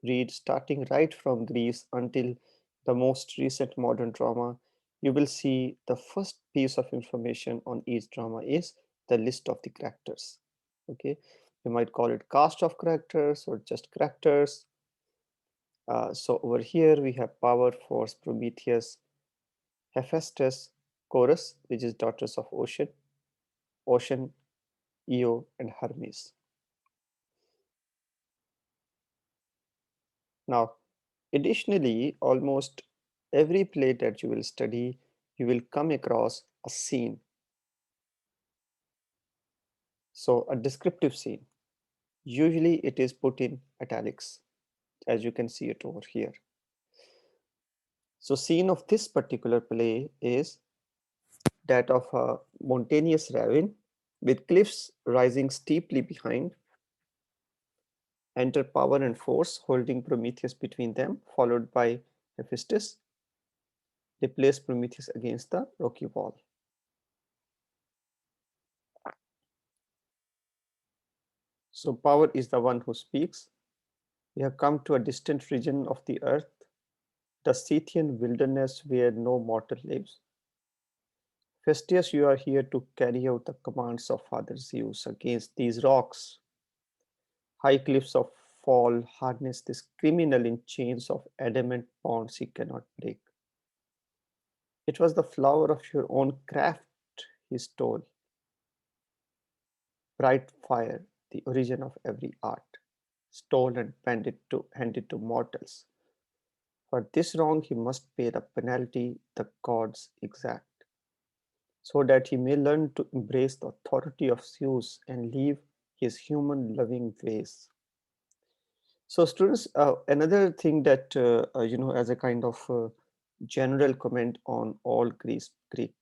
read, starting right from Greece until the most recent modern drama, you will see the first piece of information on each drama is the list of the characters. Okay, you might call it cast of characters or just characters. So over here we have Power, Force, Prometheus, Hephaestus, Chorus, which is daughters of Ocean, Ocean, Io, and Hermes. Now, additionally, almost every play that you will study, you will come across a scene. So a descriptive scene. Usually it is put in italics, as you can see it over here. So scene of this particular play is that of a mountainous ravine with cliffs rising steeply behind. Enter Power and Force holding Prometheus between them, followed by Hephaestus. They place Prometheus against the rocky wall. So Power is the one who speaks. We have come to a distant region of the earth, the Scythian wilderness where no mortal lives. Hephaestus, you are here to carry out the commands of Father Zeus against these rocks. High cliffs of fall harness this criminal in chains of adamant bonds he cannot break. It was the flower of your own craft he stole. Bright fire, the origin of every art, stole and handed to mortals. For this wrong he must pay the penalty the gods exact, so that he may learn to embrace the authority of Zeus and leave his human loving ways. So students, another thing that, as a kind of general comment on all Greek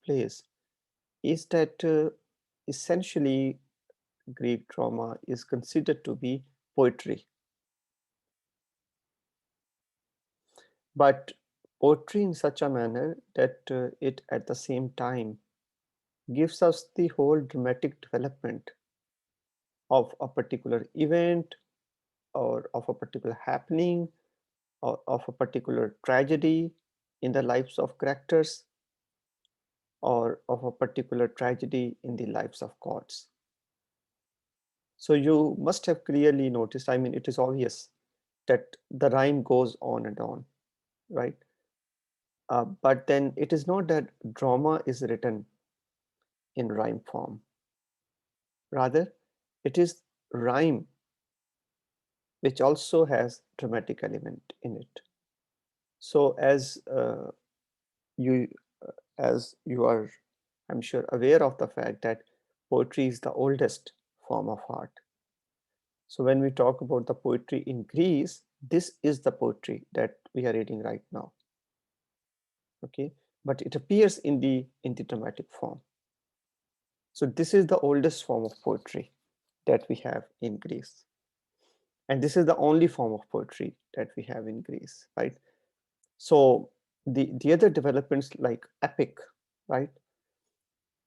plays is that essentially Greek drama is considered to be poetry. But poetry in such a manner that it at the same time gives us the whole dramatic development of a particular event or of a particular happening or of a particular tragedy in the lives of characters or of a particular tragedy in the lives of gods. So you must have clearly noticed, I mean, it is obvious that the rhyme goes on, right? But then it is not that drama is written in rhyme form. Rather, it is rhyme which also has dramatic element in it. So you as you are, I'm sure, aware of the fact that poetry is the oldest form of art. So when we talk about the poetry in Greece, this is the poetry that we are reading right now. Okay, but it appears in the dramatic form. So this is the oldest form of poetry that we have in Greece. And this is the only form of poetry that we have in Greece, right? So the other developments like epic, right?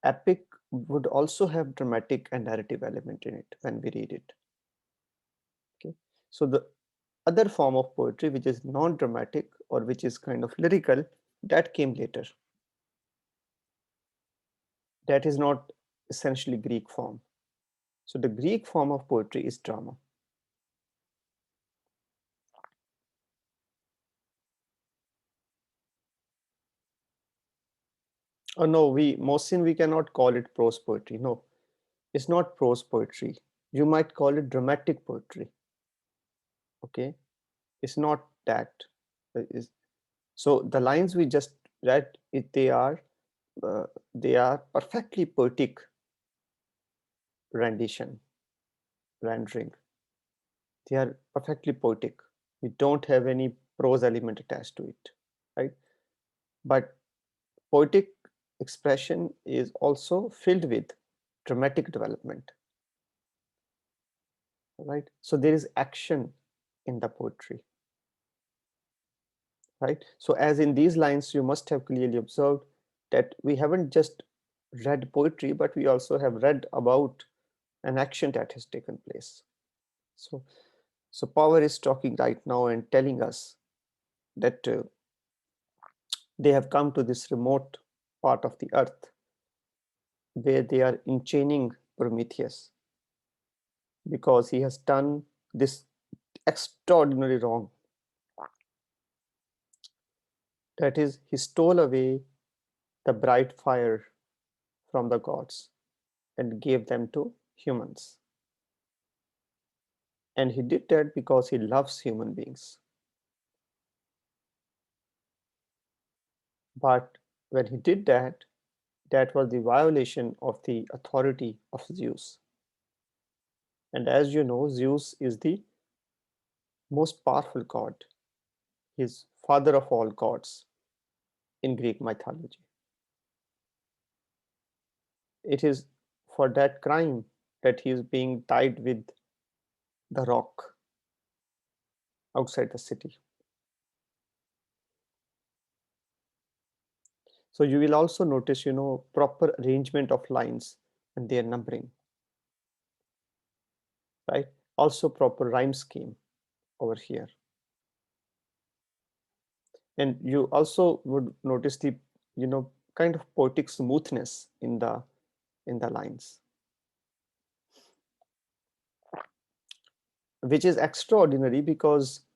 Epic would also have dramatic and narrative element in it when we read it. Okay, so the other form of poetry which is non-dramatic or which is kind of lyrical, that came later. That is not essentially Greek form. So the Greek form of poetry is drama. Oh no, Mohsin, we cannot call it prose poetry. No, it's not prose poetry. You might call it dramatic poetry. Okay, it's not that. Is so the lines we just read, they are perfectly poetic rendition, rendering. They are perfectly poetic. We don't have any prose element attached to it, right? But poetic expression is also filled with dramatic development, right? So there is action in the poetry, right? So as in these lines, you must have clearly observed that we haven't just read poetry, but we also have read about an action that has taken place. So, So power is talking right now and telling us that they have come to this remote part of the earth where they are enchaining Prometheus because he has done this extraordinary wrong. That is, he stole away the bright fire from the gods and gave them to humans. And he did that because he loves human beings. But when he did that, that was the violation of the authority of Zeus. And as you know, Zeus is the most powerful god. He is father of all gods in Greek mythology. It is for that crime that he is being tied with the rock outside the city. So you will also notice, proper arrangement of lines and their numbering, right? Also proper rhyme scheme over here. And you also would notice the, kind of poetic smoothness in the lines, which is extraordinary because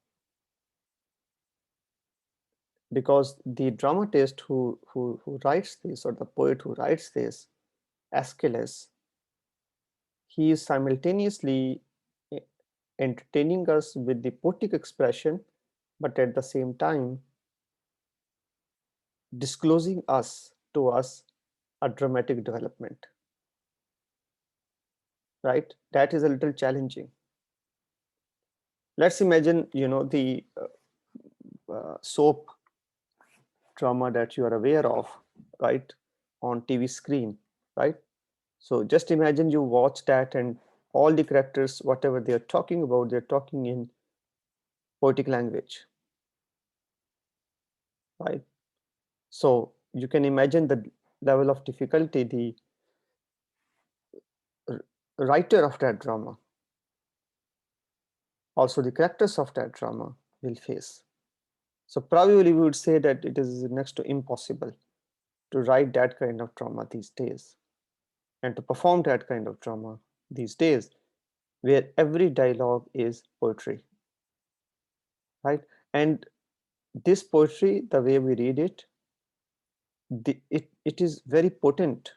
the dramatist who writes this, or the poet who writes this, Aeschylus, he is simultaneously eh, entertaining us with the poetic expression, but at the same time disclosing us to us a dramatic development, right? That is a little challenging. Let's imagine, the soap drama that you are aware of, right, on TV screen, right? So just imagine you watch that and all the characters, whatever they're talking about, they're talking in poetic language, right? So you can imagine the level of difficulty the writer of that drama, also the characters of that drama will face. So probably we would say that it is next to impossible to write that kind of drama these days and to perform that kind of drama these days where every dialogue is poetry, right? And this poetry, the way we read it, it is very potent.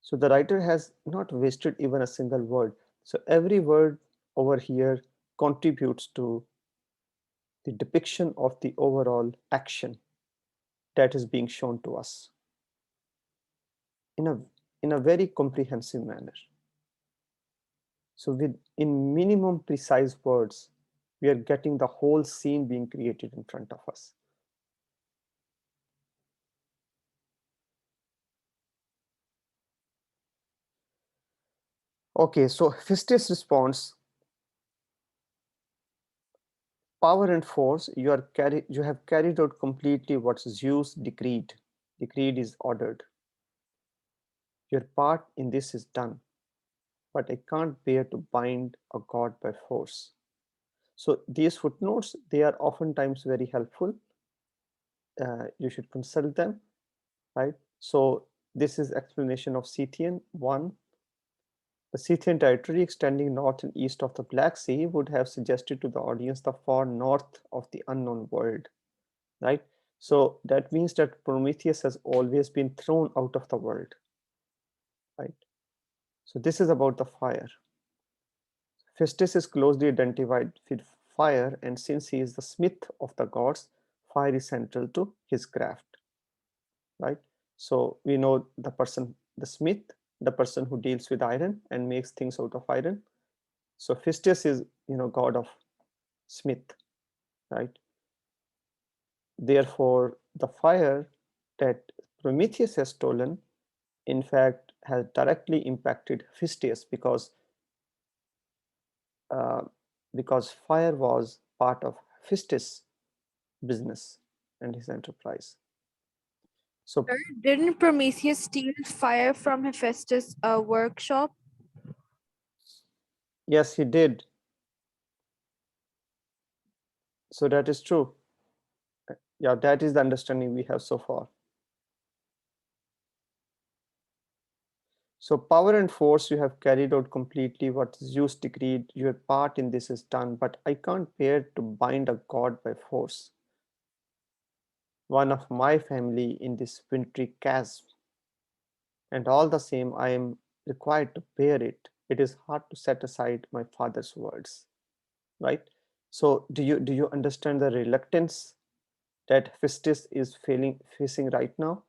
So the writer has not wasted even a single word. So every word over here contributes to the depiction of the overall action that is being shown to us in a very comprehensive manner. So with in minimum precise words, we are getting the whole scene being created in front of us. Okay, so Hephaestus responds, power and force, you have carried out completely what Zeus decreed. Decreed is ordered. Your part in this is done, but I can't bear to bind a god by force. So these footnotes, they are oftentimes very helpful. You should consult them, right? So this is explanation of Scythian 1. The Scythian territory extending north and east of the Black Sea would have suggested to the audience the far north of the unknown world, right? So that means that Prometheus has always been thrown out of the world, right? So this is about the fire. Hephaestus is closely identified with fire, and since he is the smith of the gods, fire is central to his craft, right? So we know the smith, the person who deals with iron and makes things out of iron. So Hephaestus is, god of smith, right? Therefore, the fire that Prometheus has stolen, in fact, has directly impacted Hephaestus uh, because fire was part of Hephaestus' business and his enterprise. So Sir, didn't Prometheus steal fire from Hephaestus' workshop? yes, he did. So that is true. Yeah, that is the understanding we have so far. So power and force, you have carried out completely what Zeus decreed. Your part in this is done, but I can't bear to bind a god by force, one of my family in this wintry chasm. And all the same, I am required to bear it. It is hard to set aside my father's words, right? So do you understand the reluctance that Hephaestus is facing right now?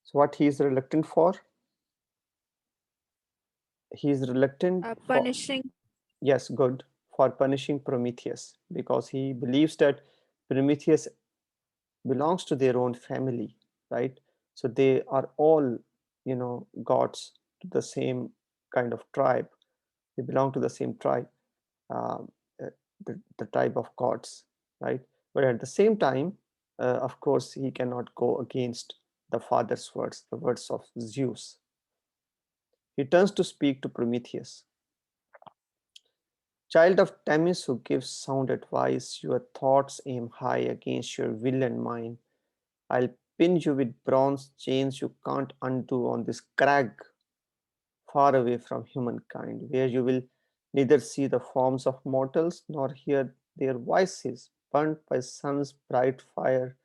So what he is reluctant for? He is reluctant for, punishing. yes, good, for punishing Prometheus because he believes that Prometheus belongs to their own family, right? So they are all, gods to the same kind of tribe. They belong to the same tribe, um, uh, the tribe of gods, right? But at the same time, of course, he cannot go against the father's words, the words of Zeus. He turns to speak to Prometheus. Child of Themis who gives sound advice, your thoughts aim high against your will and mine. I'll pin you with bronze chains you can't undo on this crag far away from humankind, where you will neither see the forms of mortals nor hear their voices. Burnt by sun's bright fire,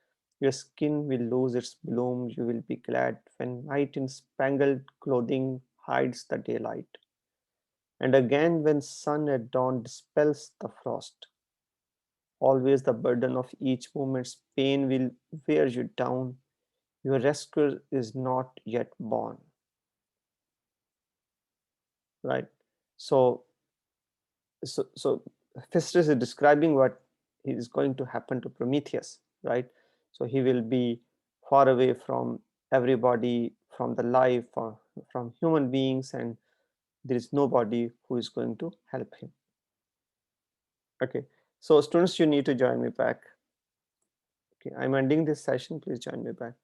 your skin will lose its bloom. You will be glad when night in spangled clothing hides the daylight. And again, when sun at dawn dispels the frost, always the burden of each moment's pain will wear you down. Your rescuer is not yet born, right? So, so Hephaestus is describing what is going to happen to Prometheus, right? So he will be far away from everybody, from the life, from human beings, and there is nobody who is going to help him. Okay, so students, you need to join me back. Okay, I'm ending this session. Please join me back.